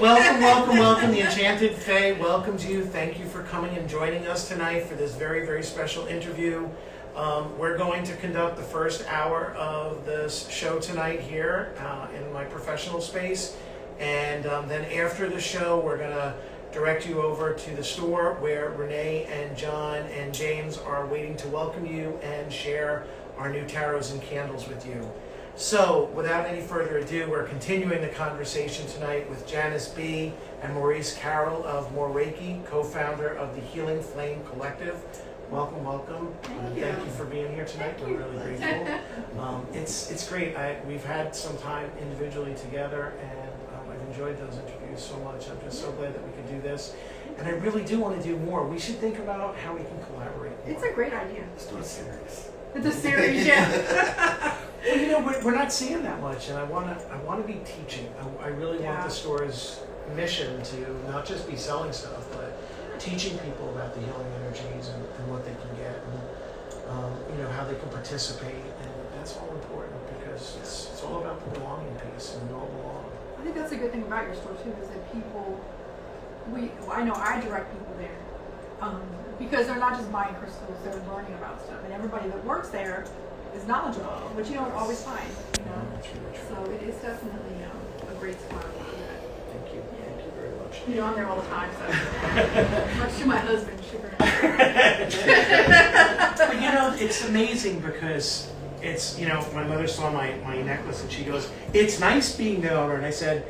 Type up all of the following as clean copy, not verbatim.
Welcome, welcome, welcome. The Enchanted Fae welcomes you. Thank you for coming and joining us tonight for this very, very special interview. We're going to conduct the first hour of this show tonight here in my professional space. And then after the show, we're going to direct you over to the store where Renee and John and James are waiting to welcome you and share our new tarots and candles with you. So, without any further ado, we're continuing the conversation tonight with Janice B and Maurice Carroll of Mo.Reiki, co-founder of the Healing Flame Collective. Welcome, welcome. Thank you. Thank you for being here tonight. We're really grateful. It's great. We've had some time individually together, and I've enjoyed those interviews so much. I'm just so glad that we could do this. And I really do want to do more. We should think about how we can collaborate more. It's a great idea. Let's do a series. It's a series, yeah. Well, you know, we're not seeing that much, and I want to be teaching. I really want the store's mission to not just be selling stuff, but teaching people about the healing energies and what they can get, and you know, how they can participate, and that's all important because it's all about the belonging piece, and we all belong. I think that's a good thing about your store too, is that people, I know I direct people there, because they're not just buying crystals, they're learning about stuff, and everybody that works there is knowledgeable, which you don't always find, you know. That's really true. So it is definitely a great spot to do that. Thank you. Yeah. Thank you very much. You know, I'm there all the time, so much to my husband, sugar. But you know, it's amazing because it's, you know, my mother saw my necklace and she goes, "It's nice being the owner." And I said,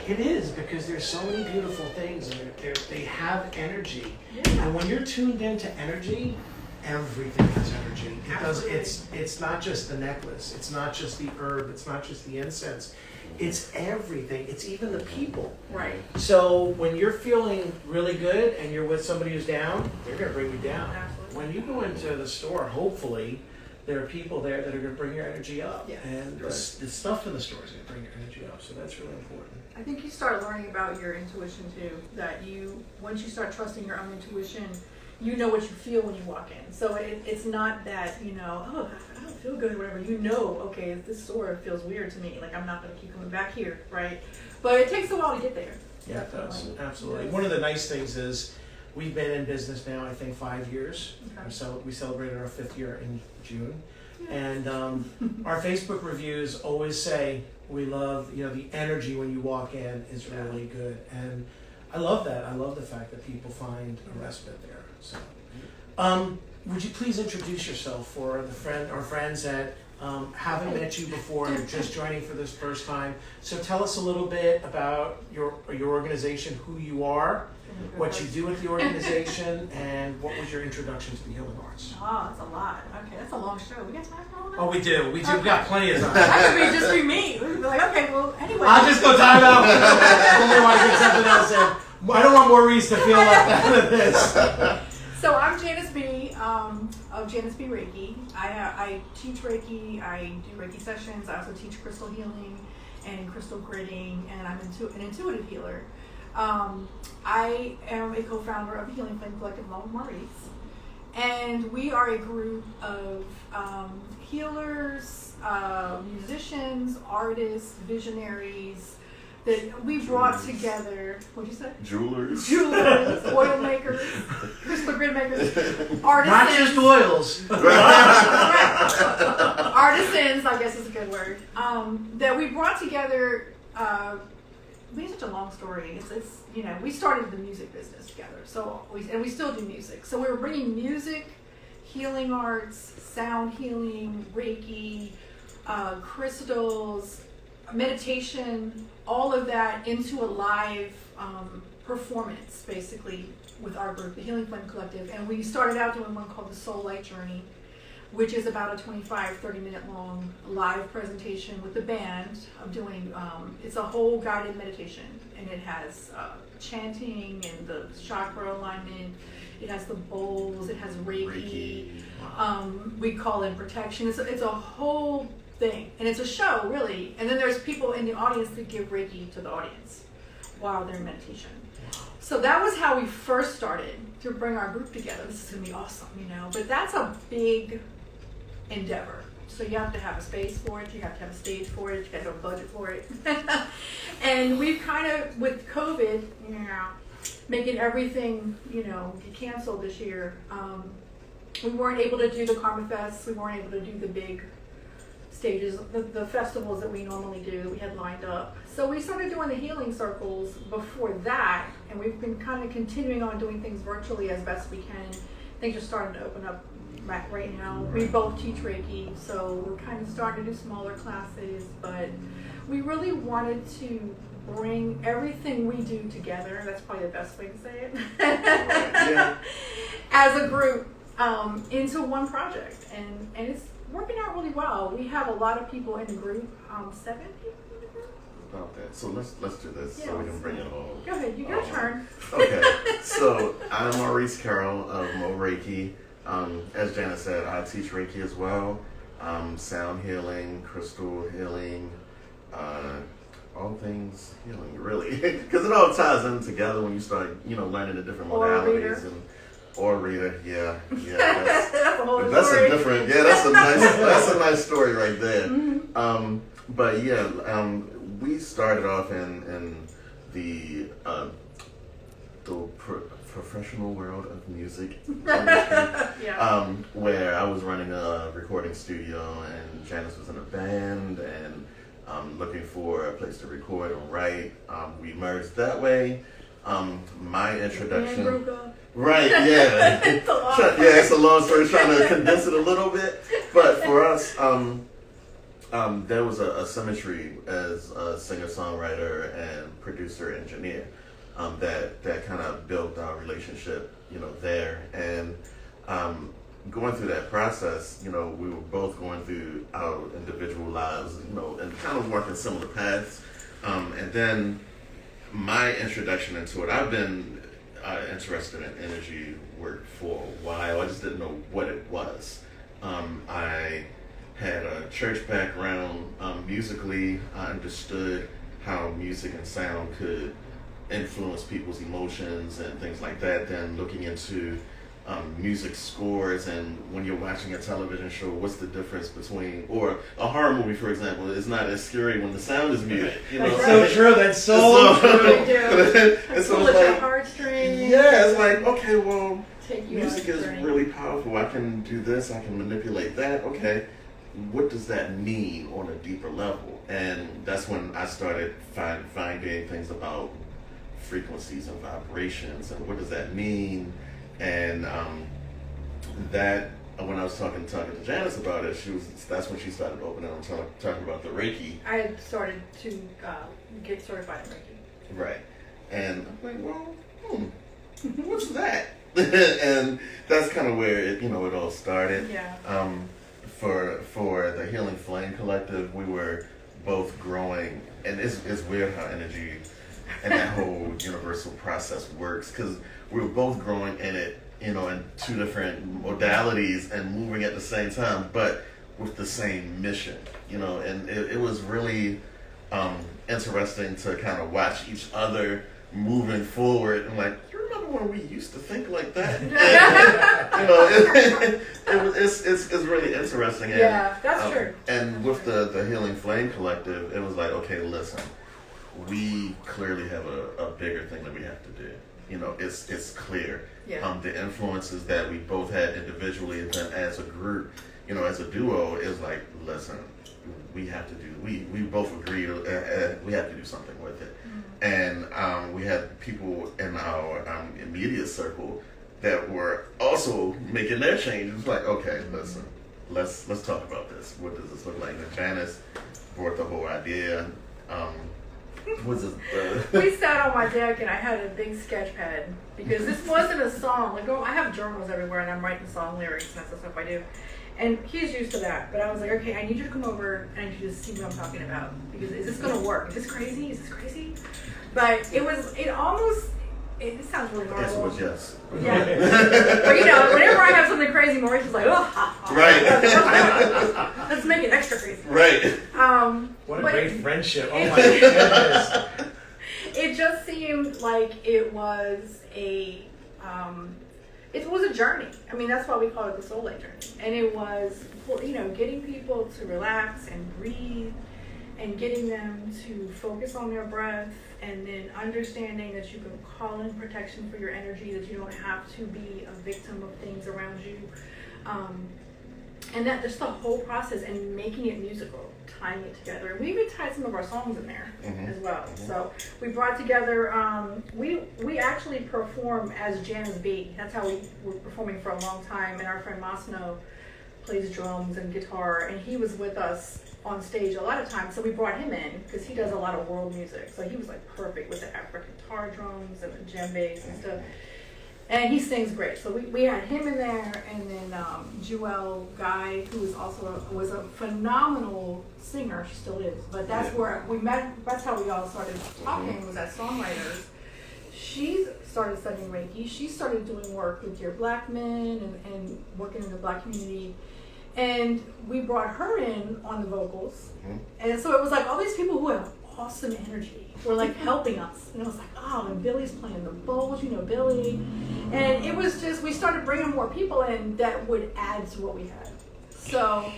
"It is, because there's so many beautiful things and they have energy." Yeah. And when you're tuned into energy, everything has energy. It's not just the necklace, it's not just the herb, it's not just the incense. It's everything. It's even the people. Right. So when you're feeling really good and you're with somebody who's down, they're going to bring you down. Absolutely. When you go into the store, hopefully, there are people there that are going to bring your energy up. Yes. And the stuff in the store is going to bring your energy up. So that's really important. I think you start learning about your intuition too, that once you start trusting your own intuition, you know what you feel when you walk in. So it's not that, you know, oh, I don't feel good or whatever. You know, okay, this store feels weird to me. Like, I'm not going to keep coming back here, right? But it takes a while to get there. Yeah, it does. Absolutely. Yes. One of the nice things is we've been in business now, I think, 5 years. Okay. So we celebrated our 5th year in June. Yeah. And our Facebook reviews always say, we love, you know, the energy when you walk in is really good. And I love that. I love the fact that people find a respite there. So, would you please introduce yourself for our friends that haven't met you before and are just joining for this first time? So tell us a little bit about your organization, who you are, what you do with the organization, and what was your introduction to the healing arts? Oh, that's a lot. Okay, that's a long show. We got time for all that? Oh, we do. We've got plenty of time. That could be just be me. We could be like, okay, well, anyway. I'll just go time out. I want to get something else in. I don't want Maurice to feel left out of this. So I'm Janice B of Janice B Reiki. I teach Reiki. I do Reiki sessions. I also teach crystal healing and crystal gritting, and I'm an intuitive healer. I am a co-founder of the Healing Flame Collective along with Maurice, and we are a group of healers, musicians, artists, visionaries, that we brought together. What'd you say? Jewelers, oil makers, crystal grid makers, artisans. Not just oils. Artisans, I guess is a good word. That we brought together. It's such a long story. It's you know, we started the music business together. So we still do music. So we were bringing music, healing arts, sound healing, Reiki, crystals, meditation, all of that into a live performance, basically, with our group, the Healing Flame Collective. And we started out doing one called the Soul Light Journey, which is about a 25-30-minute long live presentation with the band of doing, it's a whole guided meditation, and it has chanting and the chakra alignment, it has the bowls, it has Reiki. We call in protection. It's a whole thing, and it's a show, really. And then there's people in the audience that give Reiki to the audience while they're in meditation. So that was how we first started to bring our group together. This is gonna be awesome, you know. But that's a big endeavor. So you have to have a space for it, you have to have a stage for it, you got to have a budget for it. And we've kind of, with COVID, making everything, get canceled this year, we weren't able to do the Karma Fest, we weren't able to do the big stages, the festivals that we normally do, that we had lined up. So we started doing the healing circles before that, and we've been kind of continuing on doing things virtually as best we can. Things are starting to open up right now. We both teach Reiki, so we're kind of starting to do smaller classes, but we really wanted to bring everything we do together, that's probably the best way to say it, as a group into one project, and it's working out really well. We have a lot of people in the group, 7 people in the group. About that. So let's do this so we can bring it all. Go ahead, your turn. Okay, so I'm Maurice Carroll of Mo.Reiki. As Janice said, I teach Reiki as well. Sound healing, crystal healing, all things healing, really, because it all ties in together when you start, learning the different modalities or reader. Yeah. That's a whole story. That's a nice story right there. Mm-hmm. But yeah, we started off in the professional world of music industry, where I was running a recording studio and Janice was in a band and looking for a place to record and write. We merged that way. My introduction, right? Yeah, it's a long story. Trying to condense it a little bit, but for us, there was a symmetry as a singer-songwriter and producer-engineer that kind of built our relationship, there. And going through that process, we were both going through our individual lives, and kind of walking similar paths. And then my introduction into it, I've been interested in energy work for a while. I just didn't know what it was. I had a church background. Musically, I understood how music and sound could influence people's emotions and things like that. Then looking into music scores, and when you're watching a television show, what's the difference between, or a horror movie, for example, is not as scary when the sound is muted. That's so true. That's so true. It's like heartstrings. Yeah, it's like, okay, well, music is really powerful. I can do this. I can manipulate that. Okay, what does that mean on a deeper level? And that's when I started finding things about frequencies and vibrations, and what does that mean? And that when I was talking to Janice about it, that's when she started opening and talking about the Reiki. I had started to get certified in Reiki. Right, and I'm like, well, what's that? And that's kind of where it all started. Yeah. For the Healing Flame Collective, we were both growing, and it's weird how energy and that whole universal process works, because we were both growing in it, in two different modalities and moving at the same time, but with the same mission, and it was really interesting to kind of watch each other moving forward. And like, you remember when we used to think like that? It's really interesting. And, yeah, that's true. And with the Healing Flame Collective, it was like, okay, listen, we clearly have a bigger thing that we have to do. It's clear. Yeah. The influences that we both had individually and then as a group, as a duo, is like, listen, we have to do. We both agreed we have to do something with it. Mm-hmm. And we had people in our immediate circle that were also making their change. It was like, okay, listen, let's talk about this. What does this look like? And Janice brought the whole idea. We sat on my deck and I had a big sketch pad, because this wasn't a song. Like, I have journals everywhere and I'm writing song lyrics and that's the stuff I do. And he's used to that, but I was like, okay, I need you to come over and I need you to see what I'm talking about, because is this going to work? Is this crazy? But it sounds really normal. Yes, it was yes. Yeah. But whenever I have something crazy, Maurice is like, right. Let's make it extra crazy. Right. What a great friendship. Oh my goodness. It just seemed like it was it was a journey. I mean, that's why we call it the Soul Light Journey. And it was, getting people to relax and breathe and getting them to focus on their breath, and then understanding that you can call in protection for your energy, that you don't have to be a victim of things around you. And that just the whole process, and making it musical, tying it together. And we even tied some of our songs in there as well. So we brought together, we actually perform as Janice B. That's how we were performing for a long time. And our friend Masno plays drums and guitar, and he was with us on stage a lot of times. So we brought him in because he does a lot of world music. So he was like perfect with the African guitar drums and the djembes and stuff. And he sings great. So we had him in there, and then Jewel Guy, who was a phenomenal singer. She still is. But that's where we met. That's how we all started talking, was as songwriters. She started studying Reiki. She started doing work with Dear Black Men and working in the Black community. And we brought her in on the vocals. And so it was like all these people who have awesome energy were like helping us. And it was like, oh, and Billy's playing the bowls, Billy. And it was just, we started bringing more people in that would add to what we had. So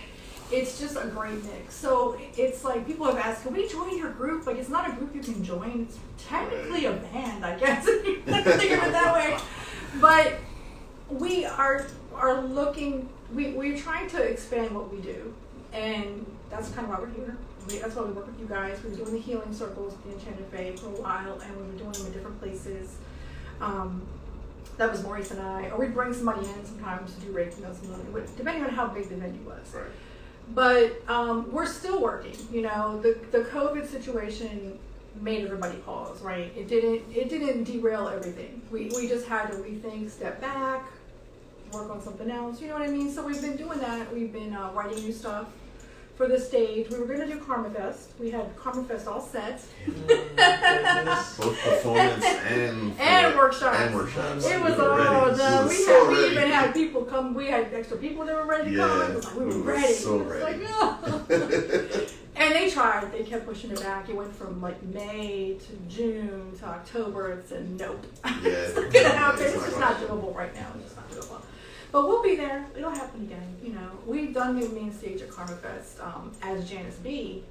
it's just a great mix. So it's like, people have asked, can we join your group? Like, it's not a group you can join. It's technically a band, I guess, if you think of it that way. But we are looking, we're trying to expand what we do. And that's kind of why we're here. That's why we work with you guys. We were doing the healing circles, the Enchanted Fae, for a while, and we were doing them in different places. That was Maurice and I. Or we'd bring somebody in sometimes to do Reiki, depending on how big the venue was. Right. But we're still working. The COVID situation made everybody pause, right? It didn't derail everything. We just had to rethink, step back, work on something else. You know what I mean? So we've been doing that. We've been writing new stuff for the stage. We were going to do Karma Fest. We had Karma Fest all set. Both performance and workshops. It was all done. We even had people come. We had extra people that were ready to come. It was like, we were ready. So ready. Like, oh. And they tried. They kept pushing it back. It went from like May to June to October. It's a nope. It's not going to happen. It's just not doable right now. It's just not doable. But we'll be there. It'll happen again. We've done the main stage at Karma Fest as Janice B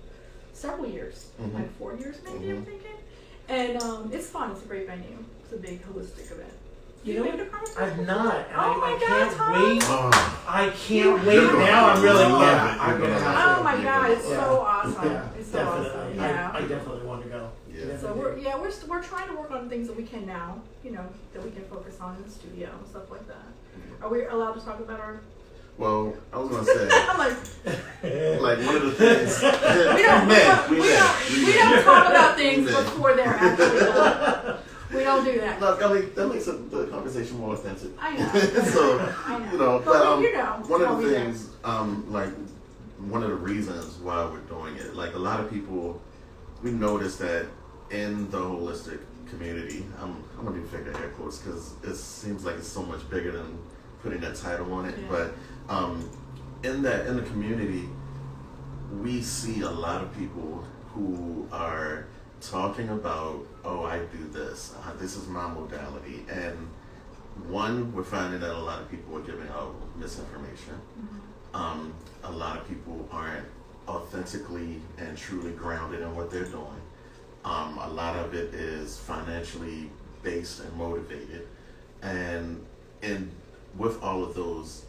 several years, like 4 years maybe, I'm thinking. And it's fun. It's a great venue. It's a big holistic event. You been to Karma Fest? I've not. And I can't God, wait. I can't wait. Now I'm really I'm gonna have to. Oh my God, it's so awesome. Yeah, it's so definitely. awesome. Yeah. I definitely want to go. Yeah. So we're trying to work on things that we can now, that we can focus on in the studio and stuff like that. Are we allowed to talk about our? Well, I was gonna say, I'm like one of the things we don't talk about things before they're actually done. We don't do that. Look, I mean, that makes the conversation more authentic. I know. So, I know. One of the things, like one of the reasons why we're doing it, like a lot of people, we noticed that in the holistic community, I'm gonna do figure air quotes because it seems like it's so much bigger than putting that title on it. Yeah. But in the community, we see a lot of people who are talking about, oh, I do this. This is my modality. And one, we're finding that a lot of people are giving out misinformation. A lot of people aren't authentically and truly grounded in what they're doing. A lot of it is financially based and motivated. And with all of those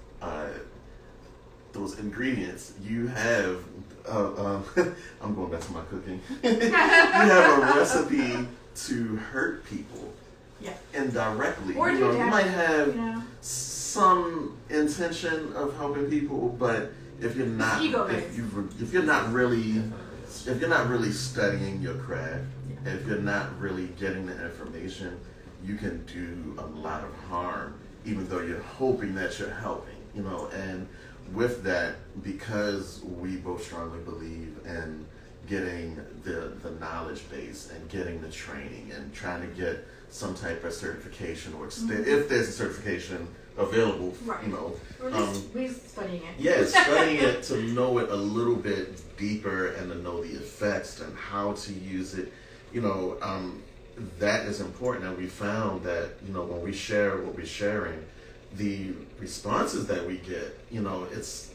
ingredients, you have I'm going back to my cooking. You have a recipe to hurt people indirectly. Or you might have some intention of helping people, but if you're not if you're not really studying your craft, if you're not really getting the information, you can do a lot of harm, even though you're hoping that you're helping, and with that, because we both strongly believe in getting the knowledge base and getting the training and trying to get some type of certification, or if there's a certification available, Or at least studying it. Yeah, studying it to know it a little bit deeper and to know the effects and how to use it, that is important. And we found that, when we share what we're sharing, the responses that we get, you know, it's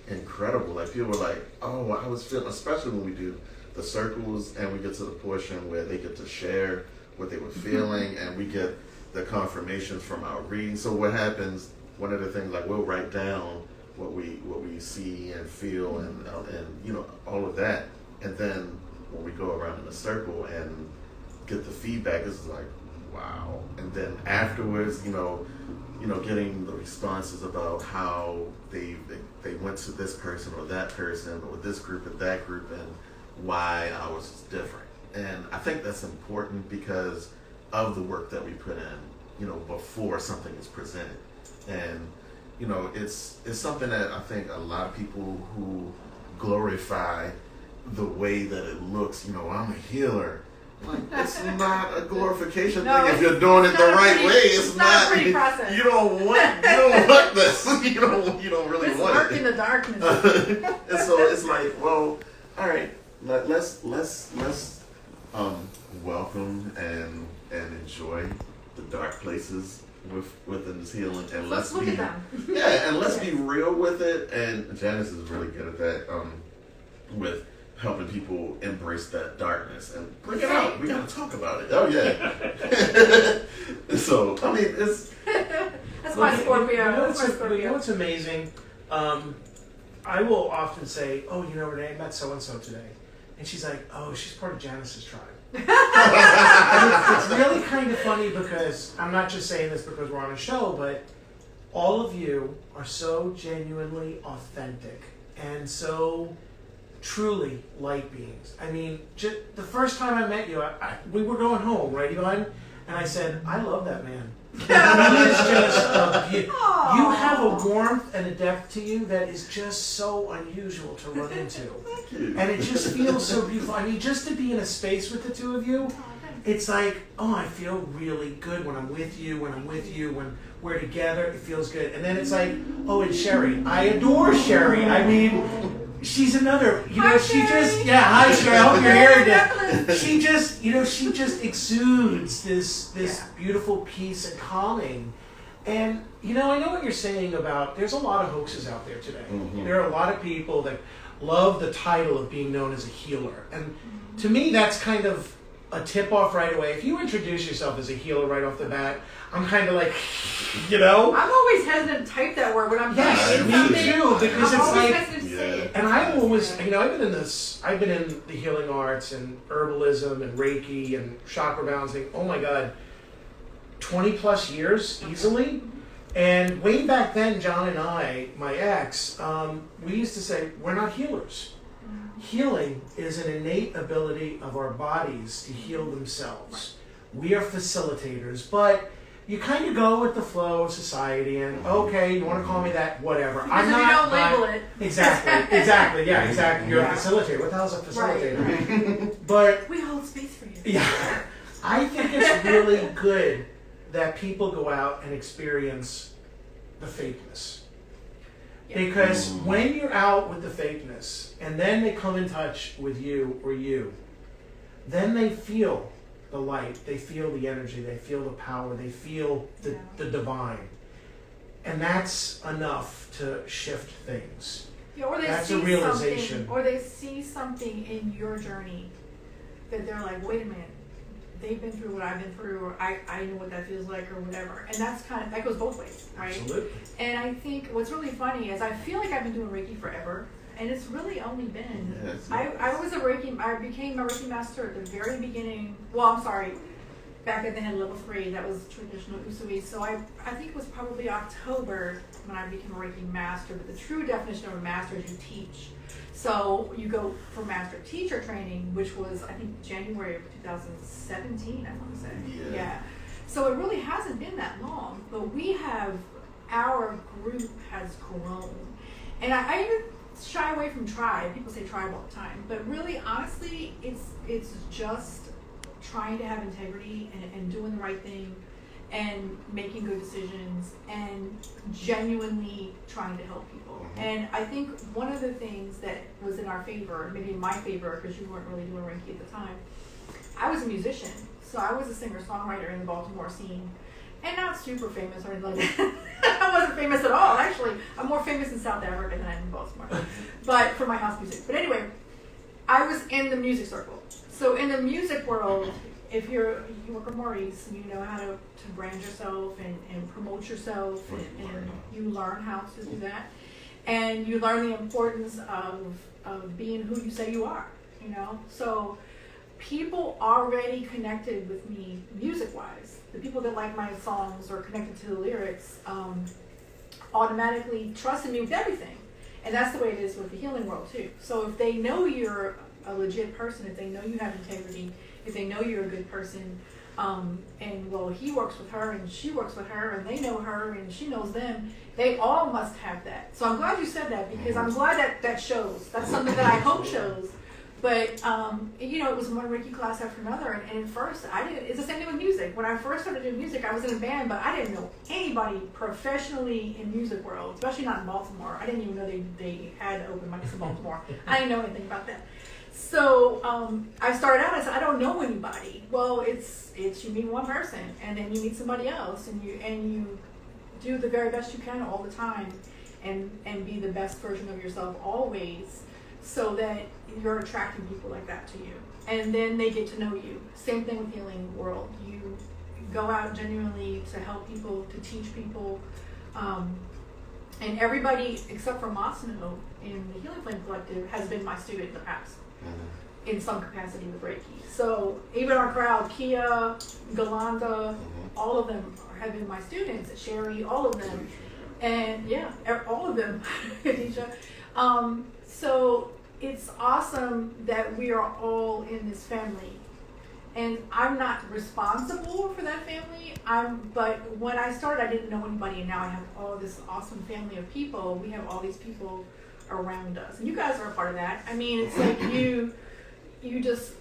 incredible. Like people are like, oh, I was feeling, especially when we do the circles and we get to the portion where they get to share what they were feeling, and we get the confirmations from our reading. So what happens? One of the things, like, we'll write down what we see and feel, and you know, all of that, and then when we go around in a circle and get the feedback, it's like, wow. And then afterwards, you know, getting the responses about how they went to this person or that person or this group or that group, and why ours is different. And I think that's important because of the work that we put in, you know, before something is presented. And, you know, it's something that I think a lot of people who glorify the way that it looks, you know, I'm a healer. Like, it's not a glorification thing if you're doing it the right way. It's not a pretty process. You don't want this. You don't really want it. It's work in the darkness. And so it's like, well, all right, let's welcome and enjoy the dark places within this healing, and let's look be at them. and let's be real with it. And Janice is really good at that, with helping people embrace that darkness and bring it out. We gotta talk about it. Oh yeah. So I mean, it's that's my Scorpio. You know what's amazing? I will often say, "Oh, you know, Renee, I met so and so today," and she's like, "Oh, she's part of Janice's tribe." And it's really kind of funny because I'm not just saying this because we're on a show, but all of you are so genuinely authentic and so truly light beings. I mean, the first time I met you, we were going home, right, Yvonne? And I said, I love that man. He is just you have a warmth and a depth to you that is just so unusual to run into. Thank you. And it just feels so beautiful. I mean, just to be in a space with the two of you, it's like, oh, I feel really good when I'm with you, when we're together, it feels good. And then it's like, oh, and Sherry. I adore Sherry. I mean, she's another, you know, she just, hi Sherry, I hope you're hearing this. She just exudes this beautiful peace and calming. And, you know, I know what you're saying about, there's a lot of hoaxes out there today. Mm-hmm. There are a lot of people that love the title of being known as a healer. And to me, that's kind of a tip-off right away. If you introduce yourself as a healer right off the bat, I'm kind of like, you know? I'm always hesitant to type that word when I'm me too, because it's like, hesitant to say it. and I'm always, you know, I've been in the healing arts and herbalism and Reiki and chakra balancing, oh my God, 20 plus years easily. And way back then, John and I, my ex, we used to say, we're not healers. Healing is an innate ability of our bodies to heal themselves. We are facilitators, but you kind of go with the flow of society and, okay, you want to call me that, whatever. Because if you don't label it. Exactly, yeah, exactly. You're a facilitator. What the hell's a facilitator? Right. But we hold space for you. Yeah. I think it's really good that people go out and experience the fakeness. Because when you're out with the fakeness, and then they come in touch with you or you, then they feel the light, they feel the energy, they feel the power, they feel the divine. And that's enough to shift things. Yeah, or that's a realization. Or they see something in your journey that they're like, wait a minute, they've been through what I've been through, or I know what that feels like, or whatever. And that's that goes both ways, right? Absolutely. And I think what's really funny is I feel like I've been doing Reiki forever, and it's really only been, I became a Reiki master at the very beginning, back then I had level 3, that was traditional Usui, so I think it was probably October when I became a Reiki master, but the true definition of a master is you teach. So you go for master teacher training, which was, I think, January of 2017, I want to say. Yeah. So it really hasn't been that long, but our group has grown. And I even shy away from tribe. People say tribe all the time. But really, honestly, it's just trying to have integrity and doing the right thing and making good decisions and genuinely trying to help people. Mm-hmm. And I think one of the things that was in our favor, maybe in my favor, because you weren't really doing Reiki at the time, I was a musician. So I was a singer-songwriter in the Baltimore scene. and not super famous or anything like that. I wasn't famous at all, actually. I'm more famous in South Africa than I am in Baltimore, but for my house music. But anyway, I was in the music circle. So in the music world, if you work with Maurice and you know how to brand yourself and promote yourself, and you learn how to do that, and you learn the importance of being who you say you are, you know. So people already connected with me music-wise. The people that like my songs or connected to the lyrics automatically trusted me with everything. And that's the way it is with the healing world too. So if they know you're a legit person, if they know you have integrity, if they know you're a good person, and well, he works with her and she works with her and they know her and she knows them, they all must have that. So I'm glad you said that, because I'm glad that shows. That's something that I hope shows. But, you know, it was one Reiki class after another, and at first, it's the same thing with music. When I first started doing music, I was in a band, but I didn't know anybody professionally in music world, especially not in Baltimore. I didn't even know they had open mics in Baltimore. I didn't know anything about that. So I started out, I said, I don't know anybody. Well, it's you meet one person, and then you meet somebody else, and you do the very best you can all the time, and be the best version of yourself always, so that you're attracting people like that to you. And then they get to know you. Same thing with healing world. You go out genuinely to help people, to teach people. And everybody except for Masano in the Healing Flame Collective has been my student in the past, in some capacity with Reiki. So even our crowd, Kia, Galanda, all of them have been my students, Sherry, all of them. And yeah, all of them, Khadija. So it's awesome that we are all in this family, and I'm not responsible for that family. But when I started, I didn't know anybody, and now I have all this awesome family of people. We have all these people around us, and you guys are a part of that. I mean, it's like you just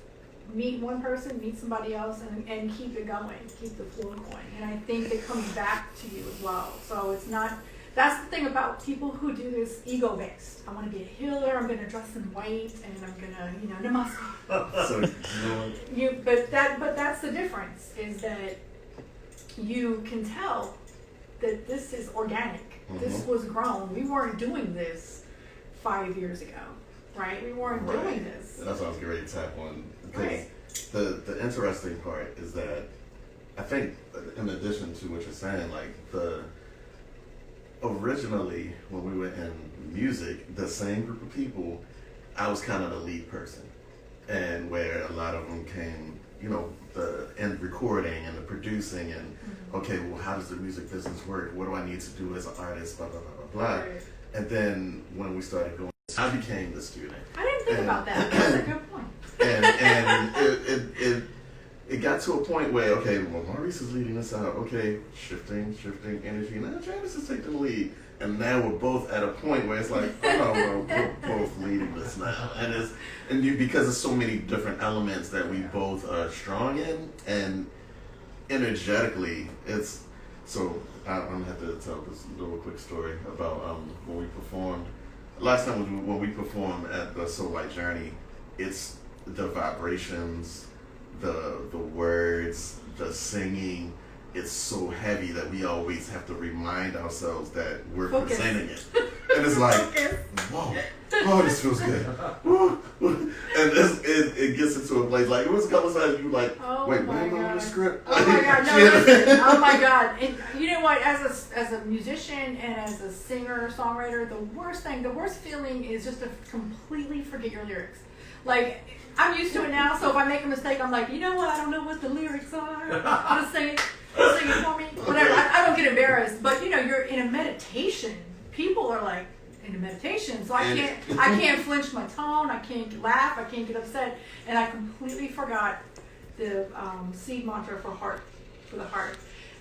meet one person, meet somebody else, and keep it going, keep the flow going. And I think it comes back to you as well. So it's not. That's the thing about people who do this ego-based. I want to be a healer. I'm going to dress in white, and I'm going to, namaste. So, but that's the difference, is that you can tell that this is organic. This was grown. We weren't doing this 5 years ago, right? We weren't doing this. That's what I was getting ready to tap on. Because the interesting part is that I think, in addition to what you're saying, like originally, when we were in music, the same group of people, I was kind of the lead person. And where a lot of them came, the end recording and the producing and, okay, well, how does the music business work? What do I need to do as an artist? Blah, blah, blah, blah, blah. Right. And then when we started going, I became the student. I didn't think about that. That's a good point. And it got to a point where, okay, well, Maurice is leading us out. Okay, shifting energy. Now Janice is taking the lead. And now we're both at a point where it's like, oh, well, we're both leading this now. Because there's so many different elements that we both are strong in, and energetically, it's, so I'm going to have to tell this little quick story about when we performed. Last time was when we performed at the Soul Light Journey. It's the vibrations, the words, the singing. It's so heavy that we always have to remind ourselves that we're presenting it. And it's like, whoa, oh, this feels good. And it gets into a place like, it was a couple times you were like, wait, what about the script? Oh my God, no, listen. Oh my God. And you know what, as a musician and as a singer, songwriter, the worst feeling is just to completely forget your lyrics. Like, I'm used to it now, so if I make a mistake, I'm like, you know what, I don't know what the lyrics are. I'll just sing it for me. Whatever. I don't get embarrassed, but you're in a meditation. People are like in a meditation, so I can't flinch my tone. I can't laugh. I can't get upset, and I completely forgot the seed mantra for the heart.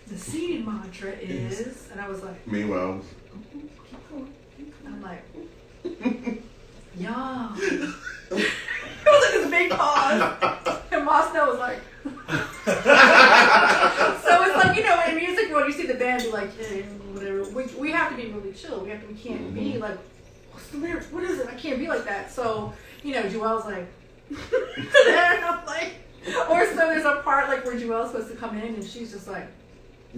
The seed mantra is, and I was like, meanwhile, I'm like, yeah. It was like this big pause, and Mosno was like. So it's like, in music world, you see the band be like, hey, whatever. We have to be really chill. We can't be like, what's the lyrics? What is it? I can't be like that. So, Joelle's like, and I'm like, or so there's a part like where Joelle's supposed to come in and she's just like,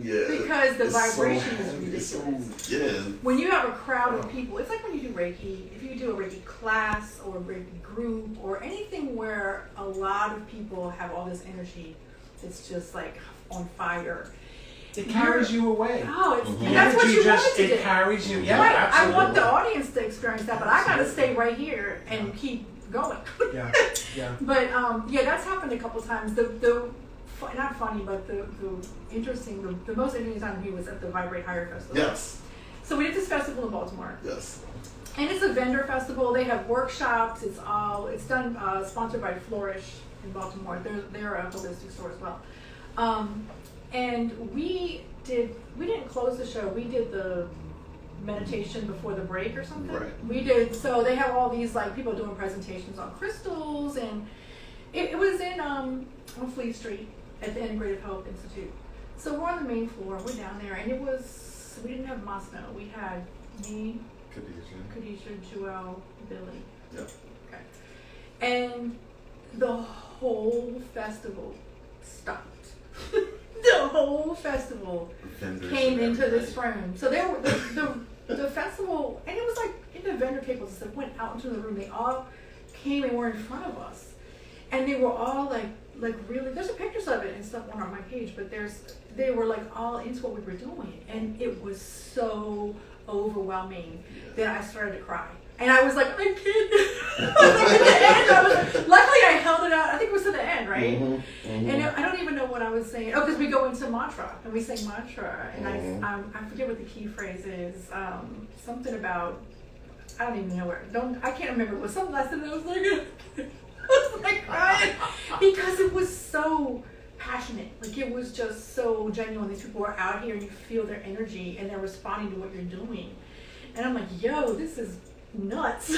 Yeah. Because the It's vibration so is heavy, ridiculous. yeah. When you have a crowd of people, it's like when you do Reiki. If you do a Reiki class or a Reiki group or anything where a lot of people have all this energy, it's just like on fire. It carries you away. Oh, it's, Mhm. and that's what you wanted to do. It carries you. Yeah, Right. absolutely. I want the audience to experience that, but I got to stay right here and keep going. Yeah, yeah. But yeah, that's happened a couple times. Not funny, but the interesting, the most interesting time to me was at the Vibrate Higher Festival. Yes. So we did this festival in Baltimore. Yes. And it's a vendor festival. They have workshops. It's done sponsored by Flourish in Baltimore. They're a holistic store as well. And we didn't close the show. We did the meditation before the break or something. Right. We did. So they have all these like people doing presentations on crystals, and it was in on Fleet Street at the Integrative Health Institute. So we're on the main floor. We're down there, and we didn't have Masno. We had me, Khadijah, Joelle, Billy. Yeah. Okay. And the whole festival stopped. The whole festival Vendors came and into this everybody. room. So they were the festival, and it was like in the vendor tables that went out into the room. They all came and were in front of us, and they were all like really. There's pictures of it and stuff on my page, but they were like all into what we were doing, and it was so overwhelming that I started to cry. And I was like, I can't. Luckily, I held it out. I think it was to the end, right? Mm-hmm, mm-hmm. And I don't even know what I was saying. Oh, because we go into mantra, and we say mantra, and I forget what the key phrase is. Something about, I don't even know where. I can't remember. It was some lesson. I was like, I was like crying because it was so passionate. Like it was just so genuine. These people are out here, and you feel their energy, and they're responding to what you're doing. And I'm like, yo, this is nuts.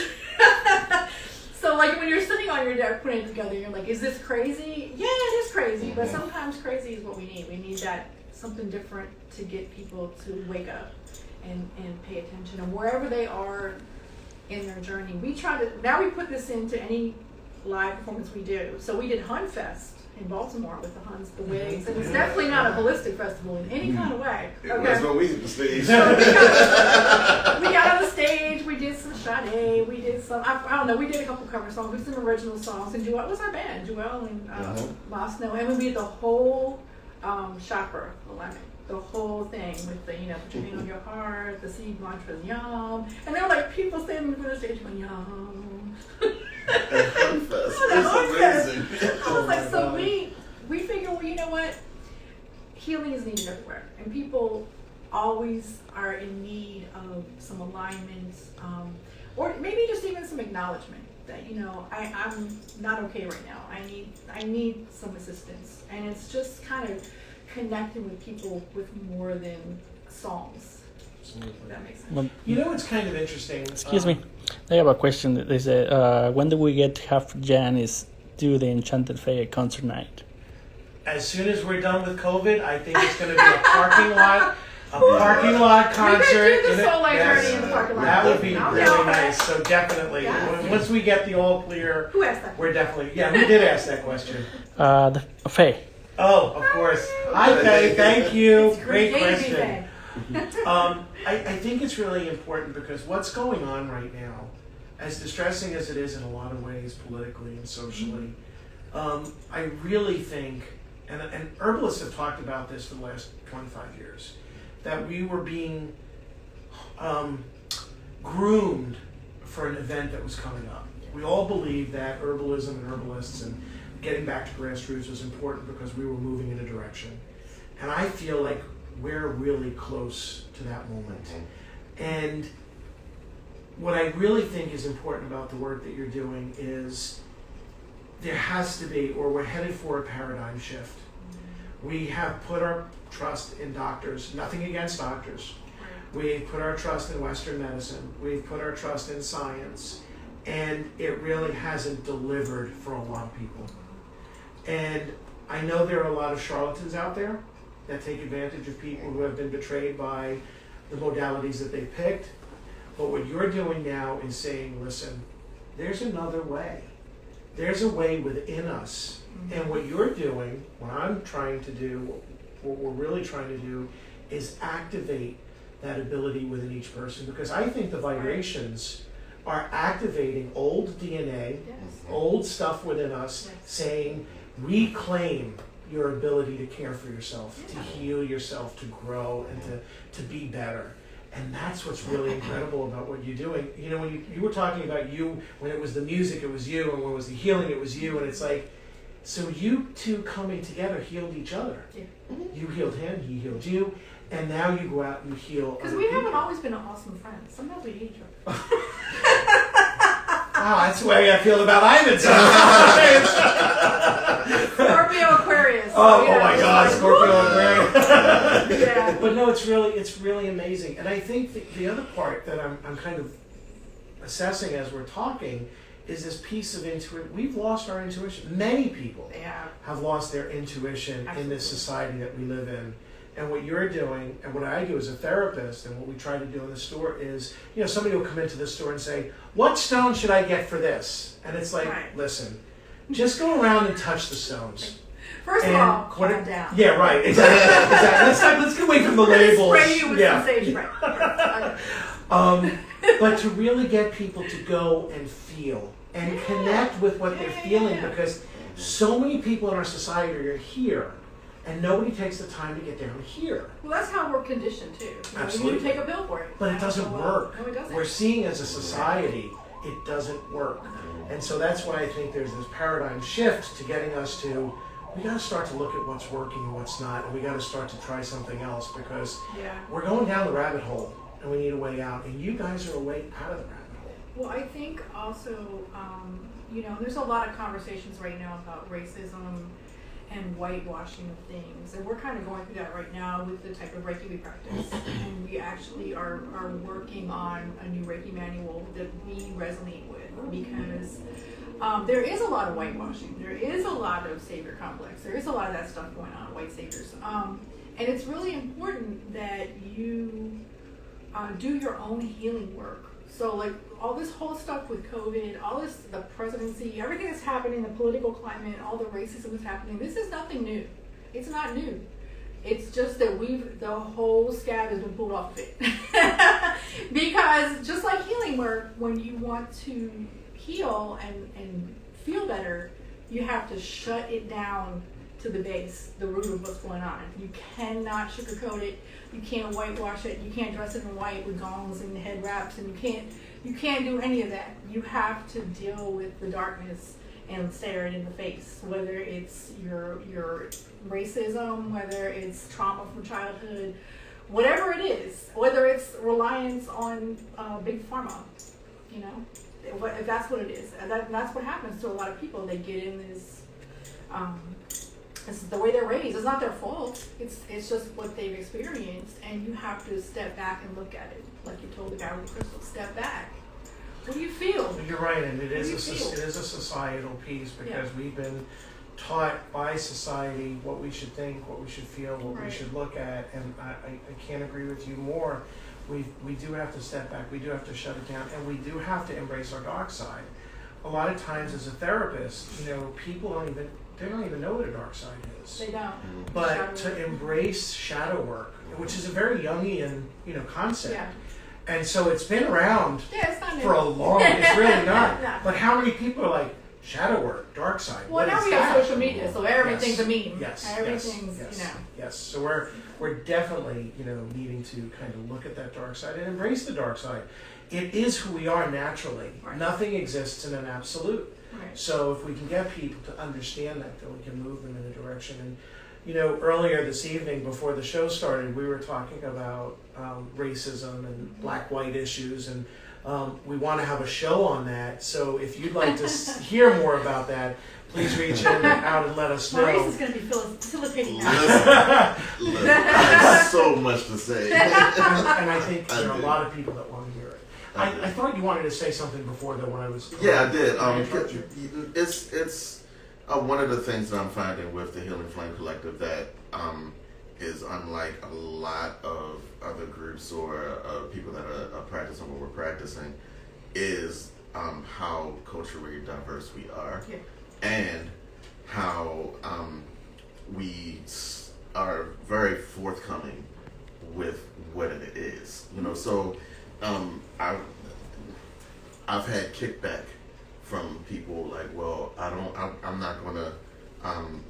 So like when you're sitting on your deck putting it together, you're like, is this crazy? Yeah, it is crazy, but sometimes crazy is what we need. We need that something different to get people to wake up and pay attention. And wherever they are in their journey, we put this into any live performance we do. So we did Hun Fest in Baltimore with the Huns, the wigs, and it's definitely not a holistic festival in any kind of way. Okay. That's when we hit the stage. So we got on the stage, we did some Sade, we did some, I don't know, we did a couple cover songs, we did some original songs, and Joelle was our band, Joelle and Masno, and we did the whole Chakra alignment, the whole thing with the, put your hand on your heart, the seed mantras, yum, and there were like people standing in front of the stage going, yum. It's amazing. I was like, so we figure, well, you know what? Healing is needed everywhere, and people always are in need of some alignment, or maybe just even some acknowledgement that I'm not okay right now. I need some assistance, and it's just kind of connecting with people with more than songs. If that makes sense. It's kind of interesting. Excuse me. I have a question. They say, when do we get to have Janice do the Enchanted Fae concert night? As soon as we're done with COVID, I think it's going to be a parking lot concert. We could do the Soul Light Journey in the parking lot. That would be I'll really go. nice. So definitely, once we get the all clear, Who asked that? we're definitely, we did ask that question. The Fae. Oh, of course. Hi, Faye. Thank you. It's Great creative, question. Faye. I think it's really important because what's going on right now, as distressing as it is in a lot of ways, politically and socially, I really think, and herbalists have talked about this for the last 25 years, that we were being groomed for an event that was coming up. We all believed that herbalism and herbalists and getting back to grassroots was important because we were moving in a direction. And I feel like we're really close to that moment. And what I really think is important about the work that you're doing is there has to be, or we're headed for a paradigm shift. We have put our trust in doctors, nothing against doctors. We've put our trust in Western medicine. We've put our trust in science. And it really hasn't delivered for a lot of people. And I know there are a lot of charlatans out there that take advantage of people who have been betrayed by the modalities that they picked. But what you're doing now is saying, listen, there's another way. There's a way within us. And what you're doing, what I'm trying to do, what we're really trying to do is activate that ability within each person, because I think the vibrations are activating old DNA, old stuff within us, saying, reclaim your ability to care for yourself, to heal yourself, to grow, and to be better. And that's what's really incredible about what you're doing. You know, when you were talking about you, when it was the music, it was you, and when it was the healing, it was you, and it's like, so you two coming together healed each other. Yeah. You healed him, he healed you, and now you go out and you heal because other we people. haven't always been awesome friends. Sometimes we hate each other. Wow, that's the way I feel about Ivan. Scorpio Aquarius. Oh my God, Scorpio Aquarius. Yeah. But no, it's really amazing. And I think the other part that I'm kind of assessing as we're talking is this piece of intuition. We've lost our intuition. Many people have lost their intuition in this society that we live in. And what you're doing, and what I do as a therapist, and what we try to do in the store is, you know, somebody will come into the store and say, what stone should I get for this? And it's like, listen, just go around and touch the stones. First of all, calm down. Yeah, right, exactly. Let's get away from the labels. Spray you with some sage spray. But to really get people to go and feel and connect with what they're feeling, because so many people in our society are here, and nobody takes the time to get down here. Well, that's how we're conditioned too. Absolutely. You take a bill for it. But it doesn't work. No, it doesn't. We're seeing as a society, it doesn't work. And so that's why I think there's this paradigm shift to getting us to, we got to start to look at what's working and what's not, and we got to start to try something else, because we're going down the rabbit hole and we need a way out. And you guys are a way out of the rabbit hole. Well, I think also, you know, there's a lot of conversations right now about racism and whitewashing of things, and we're kind of going through that right now with the type of Reiki we practice. And we actually are working on a new Reiki manual that we resonate with, because there is a lot of whitewashing, there is a lot of savior complex, there is a lot of that stuff going on, white saviors, and it's really important that you do your own healing work. So like all this whole stuff with COVID, all this, the presidency, everything that's happening, the political climate, all the racism that's happening, this is nothing new. It's not new. It's just that the whole scab has been pulled off of it. Because just like healing work, when you want to heal and feel better, you have to shut it down to the base, the root of what's going on. You cannot sugarcoat it. You can't whitewash it. You can't dress it in white with gongs and head wraps, and you can't do any of that. You have to deal with the darkness and stare it in the face, whether it's your racism, whether it's trauma from childhood, whatever it is, whether it's reliance on big pharma, you know, if that's what it is. And that's what happens to a lot of people. They get in this, it's the way they're raised. It's not their fault. It's just what they've experienced, and you have to step back and look at it. Like you told the guy with the crystal, step back. What do you feel? You're right, and it is a societal piece, because we've been taught by society what we should think, what we should feel, what we should look at, and I can't agree with you more. We do have to step back, we do have to shut it down, and we do have to embrace our dark side. A lot of times as a therapist, you know, people don't even know what a dark side is. They don't. But to embrace shadow work, which is a very Jungian, you know, concept. Yeah. And so it's been around for a long time. It's really not. No. But how many people are like, shadow work, dark side? Well, now we have social media, so everything's a meme. Yes. Everything's, you know. Yes. So we're definitely, you know, needing to kind of look at that dark side and embrace the dark side. It is who we are naturally. Right. Nothing exists in an absolute. Right. So if we can get people to understand that, then we can move them in a direction. And you know, earlier this evening before the show started, we were talking about racism and black-white issues, and we want to have a show on that. So if you'd like to hear more about that, please reach out and let us know. Maurice is going to be facilitating that. Listen, I have so much to say. And I think there are a lot of people that want to hear it. I thought you wanted to say something before, though, when I was... Yeah, I did. It's one of the things that I'm finding with the Healing Flame Collective that is unlike a lot of other groups or people that are practicing what we're practicing is how culturally diverse we are, and how we are very forthcoming with what it is. So I've had kickback from people like, well, I'm not going to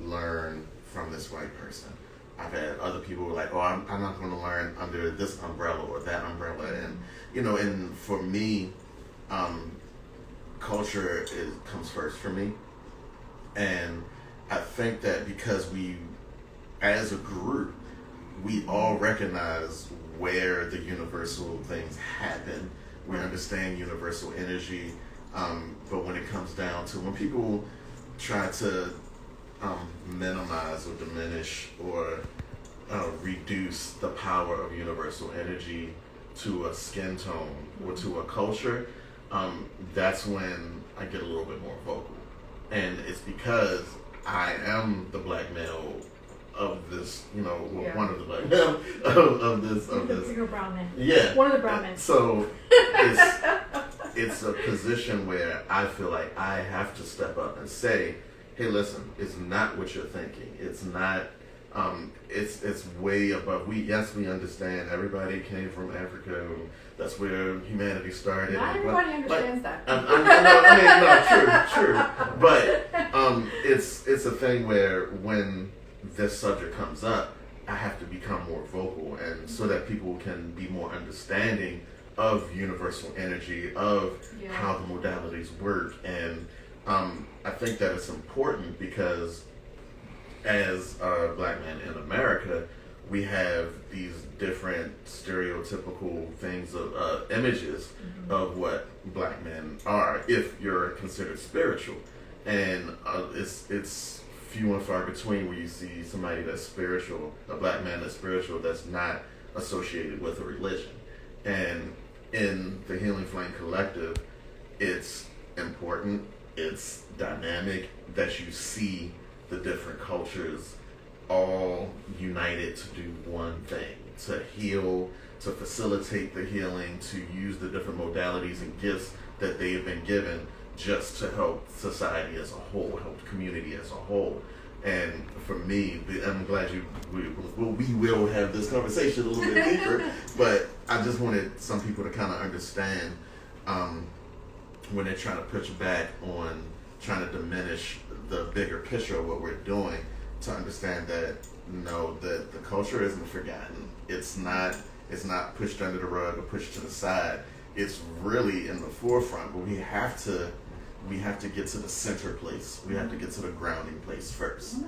learn from this white person. I've had other people like, oh, I'm not going to learn under this umbrella or that umbrella. And, and for me, culture comes first for me. And I think that because we, as a group, we all recognize where the universal things happen. We understand universal energy. But when it comes down to when people try to minimize or diminish or reduce the power of universal energy to a skin tone or to a culture, that's when I get a little bit more vocal. And it's because I am the black male of this, one of the black male of this. You're a brown man. Yeah. One of the brown men. So it's a position where I feel like I have to step up and say, hey, listen, it's not what you're thinking. It's not, it's way above. We understand everybody came from Africa. That's where humanity started. Not everybody understands that. True. But it's a thing where when this subject comes up, I have to become more vocal, and so that people can be more understanding of universal energy, of how the modalities work. And I think that it's important because as a black man in America, we have these different stereotypical things of images of what black men are, if you're considered spiritual. And it's few and far between where you see somebody that's spiritual, a black man that's spiritual, that's not associated with a religion. And in the Healing Flame Collective, it's important, it's dynamic that you see the different cultures all united to do one thing, to heal, to facilitate the healing, to use the different modalities and gifts that they have been given just to help society as a whole, help the community as a whole. And for me, I'm glad we will have this conversation a little bit deeper, but I just wanted some people to kind of understand when they're trying to push back on trying to diminish the bigger picture of what we're doing, to understand that no, the culture isn't forgotten. It's not pushed under the rug or pushed to the side. It's really in the forefront, but we have to get to the center place. We have to get to the grounding place first.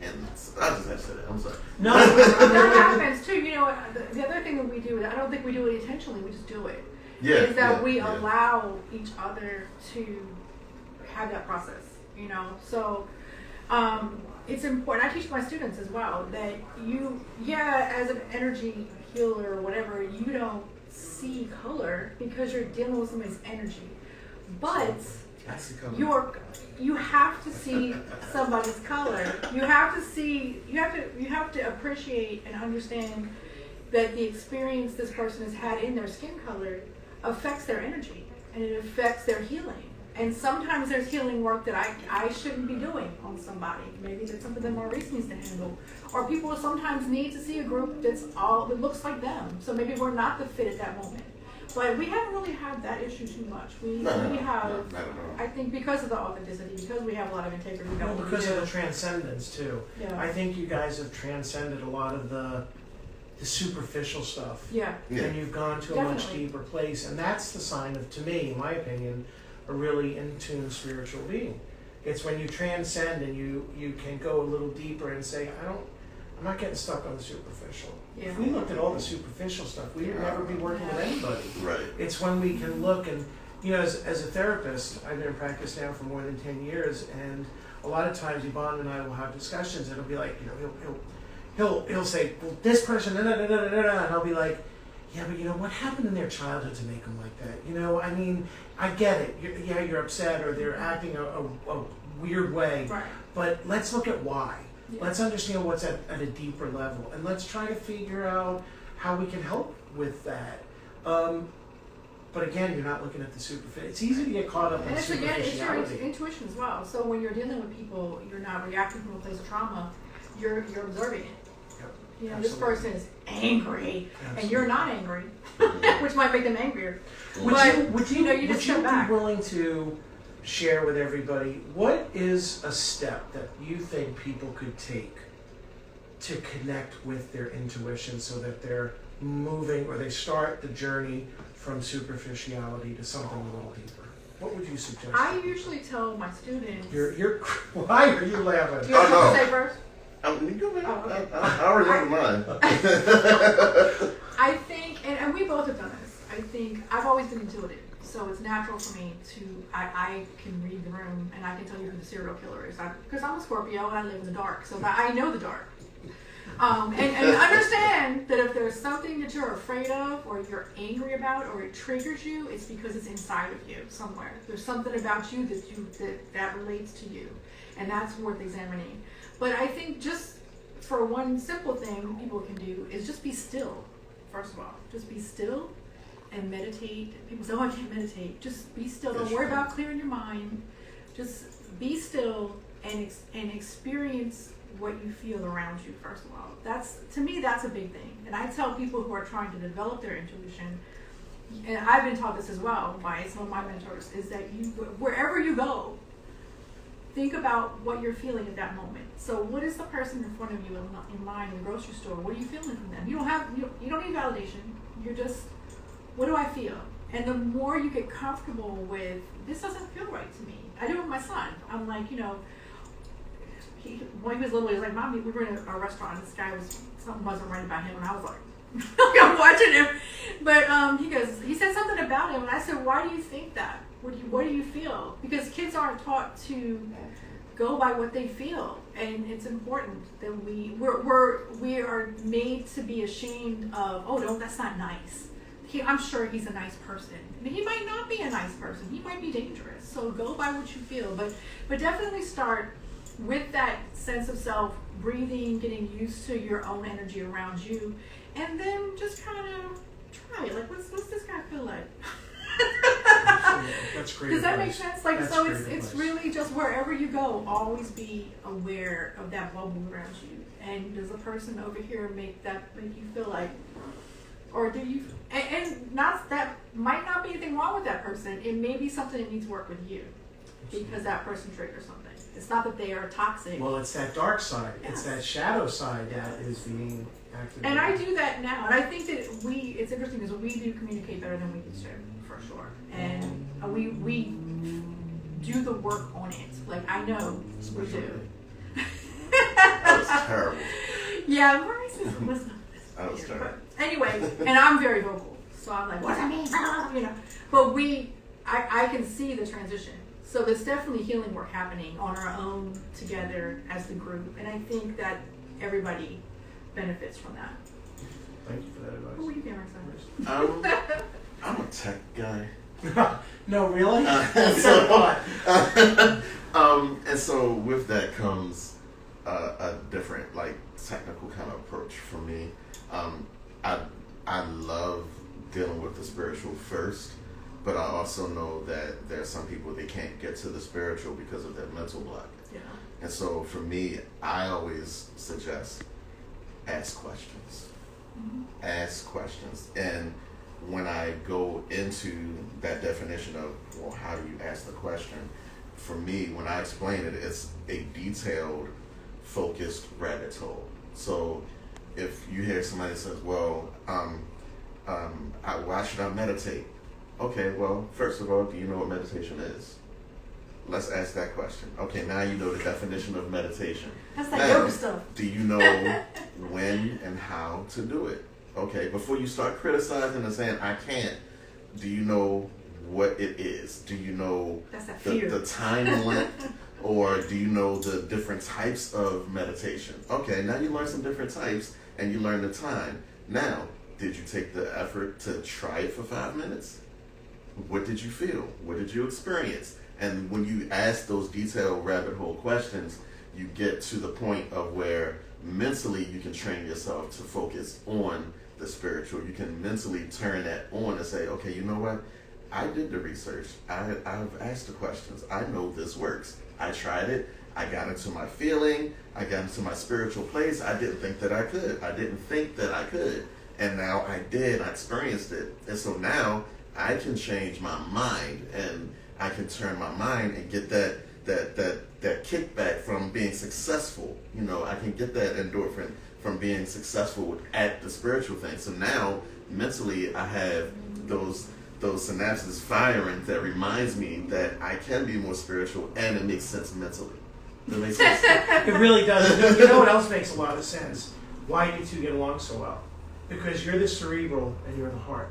And I just had to say that. I'm sorry. No, that happens too. The other thing that we do, I don't think we do it intentionally, we just do it. Is that we allow each other to have that process, So it's important. I teach my students as well that as an energy healer or whatever, you don't see color because you're dealing with somebody's energy. But you have to see somebody's color. You have to appreciate and understand that the experience this person has had in their skin color affects their energy and it affects their healing. And sometimes there's healing work that I shouldn't be doing on somebody. Maybe that's something that Maurice needs to handle. Or people sometimes need to see a group that looks like them. So maybe we're not the fit at that moment. But we haven't really had that issue too much. We have, I think, because of the authenticity, because we have a lot of integrity. Because of the transcendence too. Yeah. I think you guys have transcended a lot of the superficial stuff. Yeah. And you've gone to a much deeper place, and that's the sign of, to me, in my opinion, a really in tune spiritual being. It's when you transcend and you can go a little deeper and say, I'm not getting stuck on the superficial. Yeah. If we looked at all the superficial stuff, we would never be working with anybody. Right. It's when we can look and, as a therapist, I've been in practice now for more than 10 years, and a lot of times Yvonne and I will have discussions, and it'll be like, he'll say, well, this person, and I'll be like, yeah, but what happened in their childhood to make them like that? I get it. You're upset, or they're acting a weird way. Right. But let's look at why. Yeah. Let's understand what's at a deeper level, and let's try to figure out how we can help with that. But again, you're not looking at the superficial. It's easy to get caught up in superficiality. It's your intuition as well. So when you're dealing with people, you're not reacting from a place of trauma. You're observing it. You know, this Absolutely. person is angry, and you're not angry, Mm-hmm. which might make them angrier. Would But, you you just step back. be willing to share with everybody what is a step that you think people could take to connect with their intuition so that they're moving or they start the journey from superficiality to something a little deeper? What would you suggest? I usually tell my students. You're why are you laughing? Do you want Oh, no. to say first? You go, man. Oh, okay. I already know mine. I think, and we both have done this. I think I've always been intuitive, so it's natural for me to. I can read the room and I can tell you who the serial killer is. Because I'm a Scorpio and I live in the dark, so I know the dark. And understand that if there's something that you're afraid of or you're angry about or it triggers you, it's because it's inside of you somewhere. There's something about you that relates to you, and that's worth examining. But I think just for one simple thing people can do is just be still. First of all, just be still and meditate. People say, "Oh, I can't meditate." Just be still. Don't worry about clearing your mind. Just be still and experience what you feel around you. First of all, to me that's a big thing. And I tell people who are trying to develop their intuition, and I've been taught this as well by some of my mentors, is that wherever you go, think about what you're feeling at that moment. So what is the person in front of you in line in the grocery store? What are you feeling from them? You don't need validation. You're just, what do I feel? And the more you get comfortable with, this doesn't feel right to me. I do it with my son. I'm like, when he was little, he was like, "Mommy, we were in a restaurant and this guy something wasn't right about him." And I was like, I'm watching him. But he said something about him. And I said, "Why do you think that? What do you feel?" Because kids aren't taught to go by what they feel. And it's important that we are made to be ashamed of, "Oh, no, that's not nice. I'm sure he's a nice person." I mean, he might not be a nice person. He might be dangerous. So go by what you feel. But definitely start with that sense of self, breathing, getting used to your own energy around you, and then just kind of try it. Like, what's this guy feel like? That's great. Does that make advice. sense? Like, That's so great it's advice. really just wherever you go, always be aware of that bubble around you. And does a person over here make you feel like, or do you? And not that might not be anything wrong with that person. It may be something that needs work with you, because that person triggers something. It's not that they are toxic. Well, it's that dark side. Yes. It's that shadow side that Yes. is being activated. And I do that now. And I think that it's interesting because we do communicate better than we used to, for sure. And we do the work on it. Like, I know we do. That was terrible. Yeah, Maurice was That was terrible. anyway, and I'm very vocal. So I'm like, what does that mean? But I can see the transition. So there's definitely healing work happening on our own together as the group. And I think that everybody benefits from that. Thank you for that advice. Who were you getting excited? I'm a tech guy. No, really? So what? and so with that comes a different, like, technical kind of approach for me. I love dealing with the spiritual first, but I also know that there are some people that can't get to the spiritual because of their mental block. Yeah. And so for me, I always suggest ask questions. Mm-hmm. Ask questions. And when I go into that definition of, well, how do you ask the question? For me, when I explain it, it's a detailed, focused rabbit hole. So if you hear somebody says, well, why should I meditate? Okay, well, first of all, do you know what meditation is? Let's ask that question. Okay, now you know the definition of meditation. That's like Now, yoga stuff. do you know when and how to do it? Okay, before you start criticizing and saying, I can't, do you know what it is? Do you know That's that fear. the time length? Or do you know the different types of meditation? Okay, now you learn some different types and you learn the time. Now, did you take the effort to try it for 5 minutes? What did you feel? What did you experience? And when you ask those detailed rabbit hole questions, you get to the point of where mentally you can train yourself to focus on the spiritual. You can mentally turn that on and say, okay, you know what? I did the research. I've asked the questions. I know this works. I tried it I got into my feeling, I got into my spiritual place. I didn't think that I could. I didn't think that I could. And now I did, I experienced it. And so now I can change my mind, and I can turn my mind and get that kickback from being successful. You know, I can get that endorphin from being successful at the spiritual thing. So now mentally I have those synapses firing that reminds me that I can be more spiritual, and it makes sense mentally. Does that make sense? It really does. You know what else makes a lot of sense? Why you two get along so well? Because you're the cerebral and you're the heart.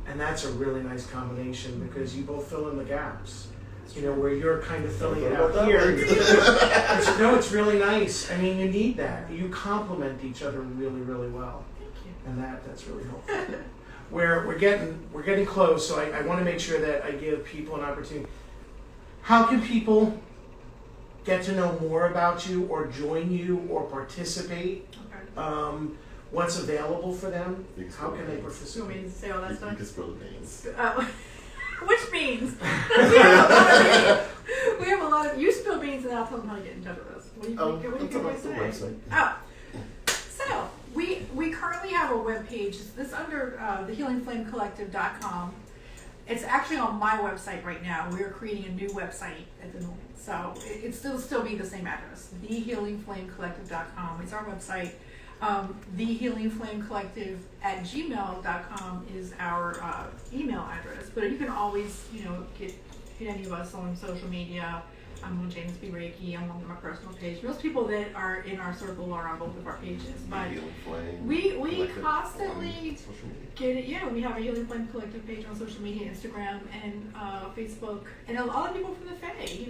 And that's a really nice combination, because you both fill in the gaps. You know, where you're kind of filling it out here. It's really nice. I mean, you need that. You complement each other really, really well. Thank you. And that's really helpful. We're getting close, so I want to make sure that I give people an opportunity. How can people get to know more about you, or join you, or participate? Okay. What's available for them? How can they You want participate? me to say all that You stuff? can spill the beans. Which beans? We have a lot of. You spill beans, and I'll tell them how to get in touch with us. What do you think? What do you That's think the I say? website. Oh, so we currently have a webpage. This under thehealingflamecollective.com. It's actually on my website right now. We are creating a new website at the moment, so it still be the same address. Thehealingflamecollective.com. It's our website. thehealingflamecollective@gmail.com is our email address. But you can always, hit any of us on social media. I'm on Janice B Reiki. I'm on my personal page. Most people that are in our circle are on both of our pages. But we constantly get it. Yeah, we have a Healing Flame Collective page on social media, Instagram and Facebook, and a lot of people from the Fae.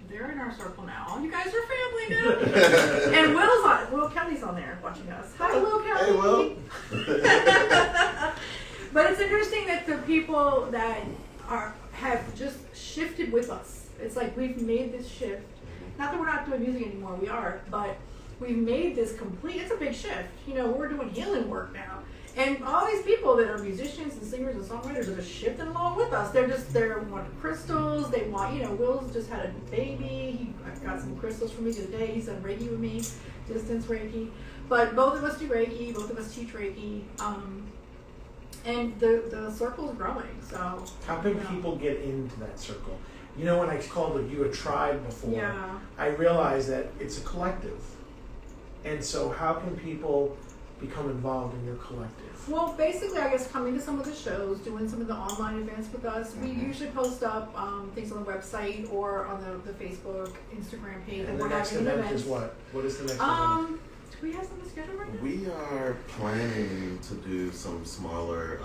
They're in our circle now. All you guys are family now. And Will Kelly's on there watching us. Hi, Will Kelly. Hey, Will. But it's interesting that the people that have just shifted with us. It's like we've made this shift. Not that we're not doing music anymore, we are, but we've made this complete. It's a big shift. We're doing healing work now. And all these people that are musicians and singers and songwriters are just shifting along with us. They want crystals. They want, Will's just had a baby. He got some crystals for me today. He's done Reiki with me, distance Reiki. But both of us do Reiki. Both of us teach Reiki. And the circle's growing. So How can people get into that circle? When I called you a tribe before, yeah. I realized that it's a collective. And so how can people become involved in your collective? Well, basically, I guess coming to some of the shows, doing some of the online events with us. We usually post up things on the website or on the Facebook, Instagram page. And we're the next having event events. is what? What is the next event? Do we have something scheduled right now? We are planning to do some smaller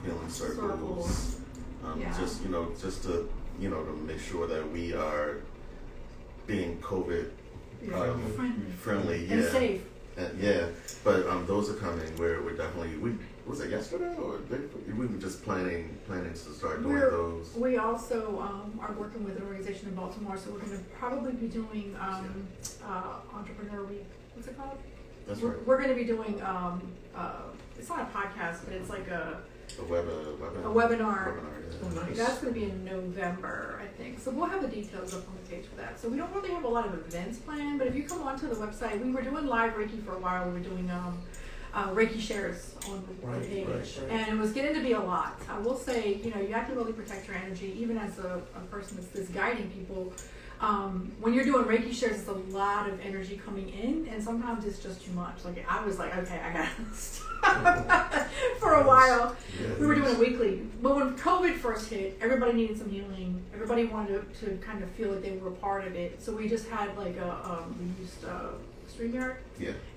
healing circles. Yeah. Just to make sure that we are being COVID friendly. And Yeah. safe. Yeah, but those are coming. We're definitely was it yesterday or we were just planning to start doing those. We also are working with an organization in Baltimore, so we're going to probably be doing Entrepreneur Week. What's it called? That's right. We're going to be doing it's not a podcast, but it's like a webinar. Oh, nice. That's going to be in November, I think. So we'll have the details up on the page for that. So we don't really have a lot of events planned, but if you come onto the website, we were doing live Reiki for a while. We were doing Reiki shares on the page. Right. And it was getting to be a lot. I will say, you have to really protect your energy, even as a person that's guiding people. When you're doing Reiki shares, it's a lot of energy coming in, and sometimes it's just too much. Like I was like, okay, I gotta stop for a while. Yes. We were doing it weekly, but when COVID first hit, everybody needed some healing. Everybody wanted to kind of feel like they were a part of it. So we just had like we used StreamYard,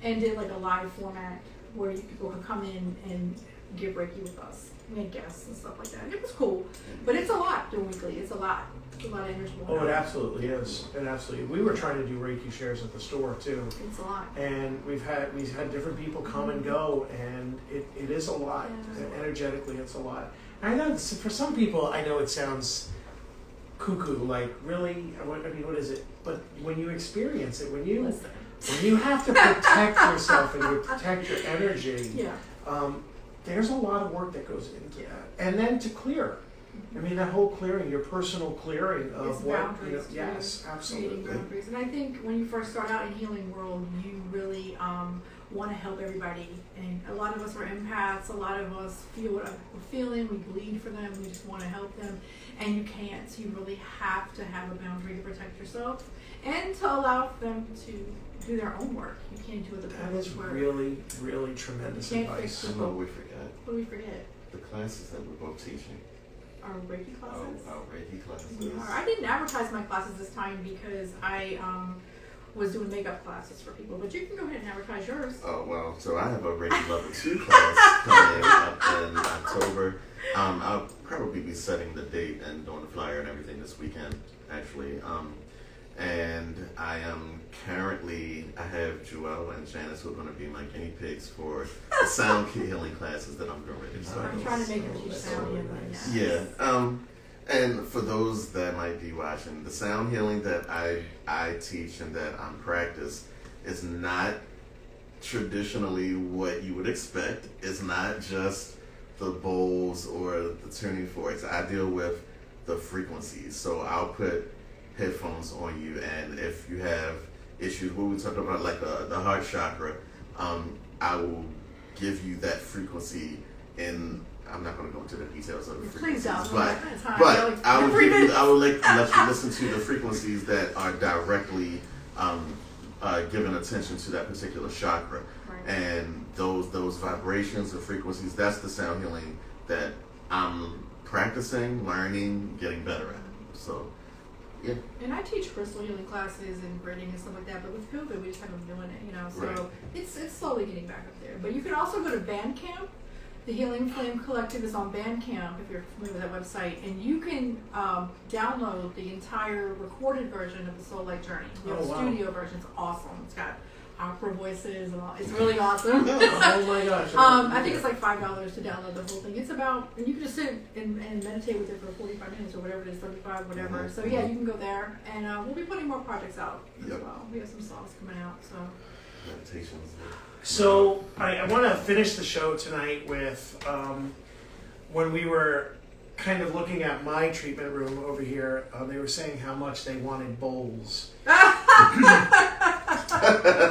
and did like a live format where people could come in and give Reiki with us. We had guests and stuff like that. And it was cool, but it's a lot doing weekly. It's a lot. It's a lot of energy. Oh, it absolutely is. We were trying to do Reiki shares at the store too. It's a lot. And we've had different people come and go, and it is a lot. Yeah. Energetically, it's a lot. I know for some people, I know it sounds cuckoo, like really, what is it? But when you experience it, when you have to protect yourself and you protect your energy, there's a lot of work that goes into that. And then to clear. I mean, that whole clearing, your personal clearing of It's what, boundaries, too. yes, absolutely. Creating boundaries. And I think when you first start out in healing world, you really want to help everybody. And a lot of us are empaths. A lot of us feel what we're feeling. We bleed for them. We just want to help them. And you can't. So you really have to have a boundary to protect yourself and to allow them to do their own work. You can't do it the That is work. really, really tremendous You can't advice. fix I know we forgot What do we forget? the classes that we're both teaching. Our Reiki classes? Our Reiki classes. Yeah, I didn't advertise my classes this time because I was doing makeup classes for people, but you can go ahead and advertise yours. Oh, well, so I have a Reiki Level 2 class coming up in October. I'll probably be setting the date and doing the flyer and everything this weekend, actually. And I am currently, I have Joelle and Janice who are going to be my guinea pigs for the sound healing classes that I'm going to start. I'm trying to make them teach sound healing. Yeah. And for those that might be watching, the sound healing that I teach and that I practice is not traditionally what you would expect. It's not just the bowls or the tuning forks. I deal with the frequencies. So I'll put headphones on you, and if you have issues, what we talked about, like the heart chakra, I will give you that frequency in. I'm not going to go into the details of the Please frequencies, don't. but I will give you. I will let you listen to the frequencies that are directly giving attention to that particular chakra, Right. and those vibrations and frequencies. That's the sound healing that I'm practicing, learning, getting better at. So, yeah. And I teach crystal healing classes and grading and stuff like that, but with COVID, we just haven't been doing it, So Right. it's slowly getting back up there. But you can also go to Bandcamp. The Healing Flame Collective is on Bandcamp, if you're familiar with that website, and you can download the entire recorded version of the Soul Light Journey. We have Oh, a wow. studio version. It's awesome. It's got opera voices and all. It's really awesome. Oh my gosh. I think it's like $5 to download the whole thing. It's about, and you can just sit and meditate with it for 45 minutes or whatever it is, 35, whatever. Mhm. So yeah, you can go there, and we'll be putting more projects out as Yep. well. We have some songs coming out, so. Meditations. So I want to finish the show tonight with when we were kind of looking at my treatment room over here, they were saying how much they wanted bowls.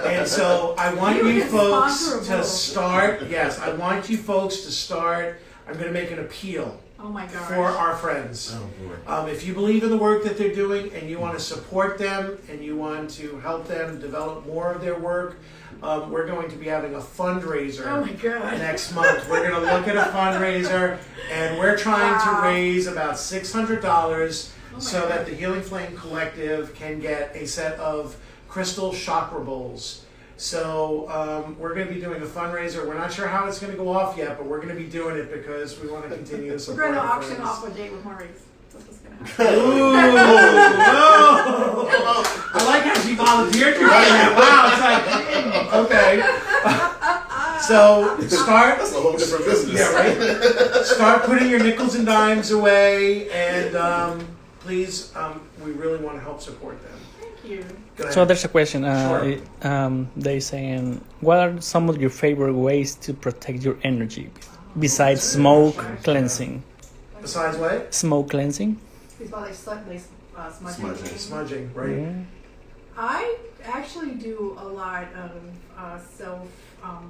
And so I want you folks to start, yes, I want you folks to start, I'm going to make an appeal Oh my gosh. for our friends. Oh boy. If you believe in the work that they're doing and you want to support them and you want to help them develop more of their work, we're going to be having a fundraiser Oh my god. next month. We're going to look at a fundraiser, and we're trying to raise about $600 so God. that the Healing Flame Collective can get a set of crystal chakra bowls. So we're going to be doing a fundraiser. We're not sure how it's going to go off yet, but we're going to be doing it because we want to continue to We're support going to our auction friends. off a date with Maurice. That's what's going to happen. Ooh, no. I like how she volunteered to do that. Wow, it's like, okay. So start. That's a whole different business. Yeah, right. Start putting your nickels and dimes away, and please, we really want to help support them. Thank you. Go ahead. So there's a question. Sure. They saying, what are some of your favorite ways to protect your energy besides smoke cleansing? Besides what? Smoke cleansing. It's about like smudging. Smudging. Smudging, right? Yeah. I actually do a lot of self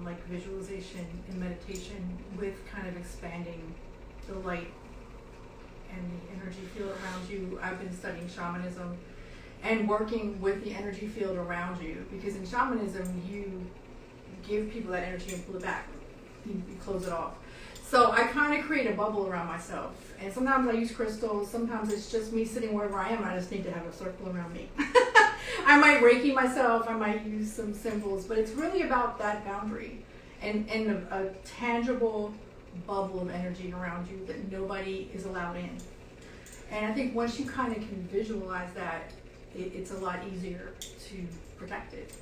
like visualization and meditation with kind of expanding the light and the energy field around you. I've been studying shamanism and working with the energy field around you, because in shamanism you give people that energy and pull it back. You close it off. So I kind of create a bubble around myself. And sometimes I use crystals. Sometimes it's just me sitting wherever I am. I just need to have a circle around me. I might Reiki myself. I might use some symbols. But it's really about that boundary and a tangible bubble of energy around you that nobody is allowed in. And I think once you kind of can visualize that, it's a lot easier to protect it.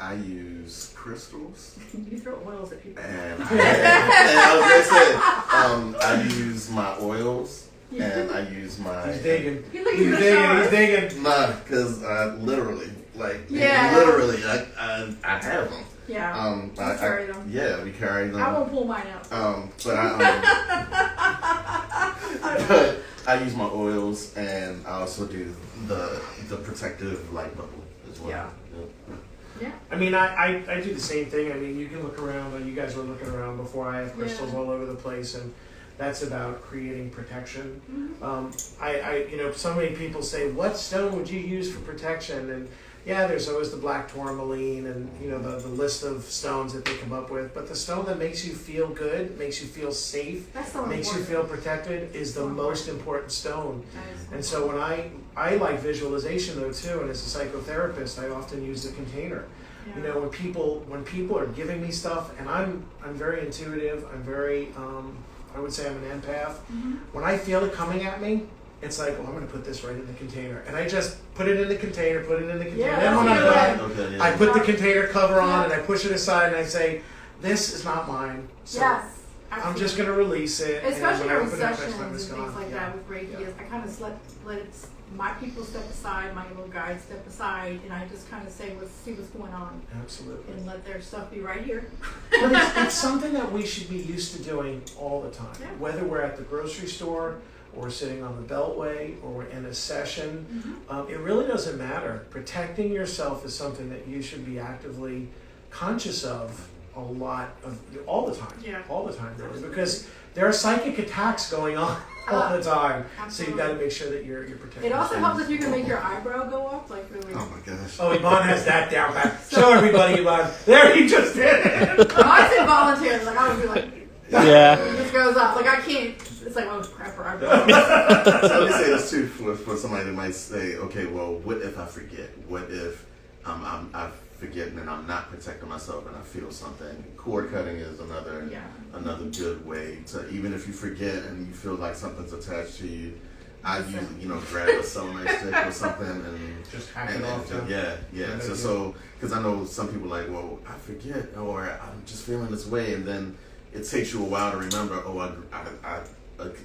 I use crystals. You throw oils at people. And I was gonna say, I use my oils and I use my. He's digging. He's like, He's digging. He's digging. Nah, because literally, Yeah. literally, I have them. Yeah. I carry them. Yeah, we carry them. I won't pull mine out. But But I use my oils, and I also do the protective light bubble as well. Yeah. Yeah. I mean, I do the same thing. I mean, you can look around, and you guys were looking around before. I have crystals all over the place, and that's about creating protection. Mm-hmm. So many people say, what stone would you use for protection? And yeah, there's always the black tourmaline and, the list of stones that they come up with. But the stone that makes you feel good, makes you feel safe, That's so makes you important. fil protected is the most important stone. That is so And so when I like visualization though too, and as a psychotherapist, I often use the container. Yeah. When people are giving me stuff, and I'm very intuitive, I'm very, I would say I'm an empath. Mm-hmm. When I feel it coming at me, it's like, I'm going to put this right in the container. And I just put it in the container, Yeah, Then when I'm that's done, good. Okay, yeah. I put the container cover on Yeah. and I push it aside and I say, this is not mine. So Yes. I'm just going to release it. Especially and when I during open it up next sessions time, and it's things gone. like that with Reiki, Yeah. I kind of let my people step aside, my little guides step aside, and I just kind of say, let's see what's going on, Absolutely. and let their stuff be right here. But it's something that we should be used to doing all the time. Yeah. Whether we're at the grocery store, or we're sitting on the Beltway, or we're in a session, Mm-hmm. it really doesn't matter. Protecting yourself is something that you should be actively conscious of all the time. Yeah. All the time, really, because there are psychic attacks going on all the time. So Absolutely. you've got to make sure that you're protected. It also helps if you can make your eyebrow go up, like really. Oh my gosh. Oh, Yvonne has that down pat. Show everybody, Yvonne. There, he just did it. Mine's involuntary. Like I would be like, Yeah. it just goes up. Like I can't. It's like, oh crap, her eyebrow. So let me say this too for somebody that might say, okay, well, what if I forget? What if I forget and I'm not protecting myself and I feel something? Cord cutting is another good way to, even if you forget and you feel like something's attached to you, I usually grab a selenite stick or something and Just hack it off. yeah. So because I know some people like, well, I forget or I'm just feeling this way, and then it takes you a while to remember. Oh,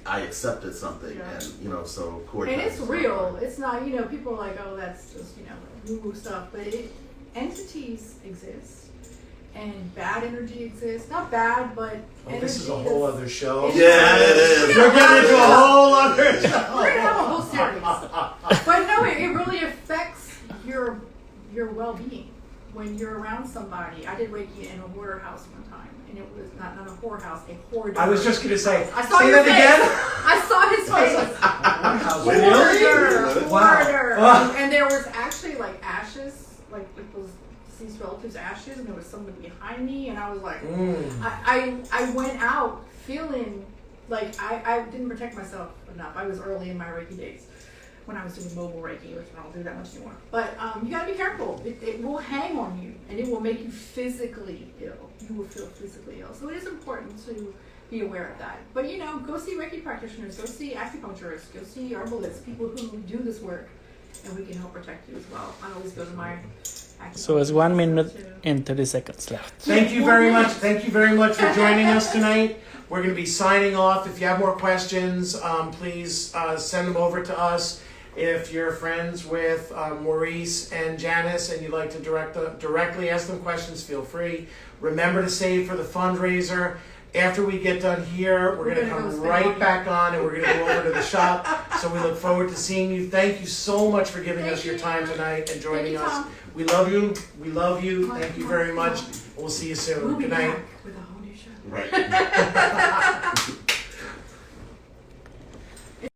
I accepted something, Yeah. and so cord And cutting it's is real. not- It's not, people are like, oh, that's just, woo-woo stuff. But entities exist. And bad energy exists. Not bad, but Oh, this is a energy whole that's- other show. Yeah, it is. We're getting into a whole other show. We're gonna have a whole series. But no, it really affects your well-being when you're around somebody. I did Reiki in a horror house one time, and it was not a horror house, a hoarder. I was just going to say, I saw say your that face. again. I saw his face. Really? Hoarder. Wow. And there was actually like ashes, like it was deceased relatives' ashes, and there was somebody behind me, and I was like, I went out feeling like I didn't protect myself enough. I was early in my Reiki days when I was doing mobile Reiki, which I don't do that much anymore. But you gotta be careful. It will hang on you, and it will make you physically ill. You will feel physically ill. So it is important to be aware of that. But go see Reiki practitioners, go see acupuncturists, go see herbalists, people who do this work, and we can help protect you as well. I always go to my So it's 1 minute and 30 seconds left. Thank you very much. Thank you very much for joining us tonight. We're going to be signing off. If you have more questions, please send them over to us. If you're friends with Maurice and Janice and you'd like to directly ask them questions, feel free. Remember to save for the fundraiser. After we get done here, we're going to come right back on and we're going to go over to the shop. So we look forward to seeing you. Thank you so much for giving us your time tonight and joining us. Tom. We love you. We love you. Thank you very much. We'll see you soon. We'll be Good night. back with a whole new show. Right.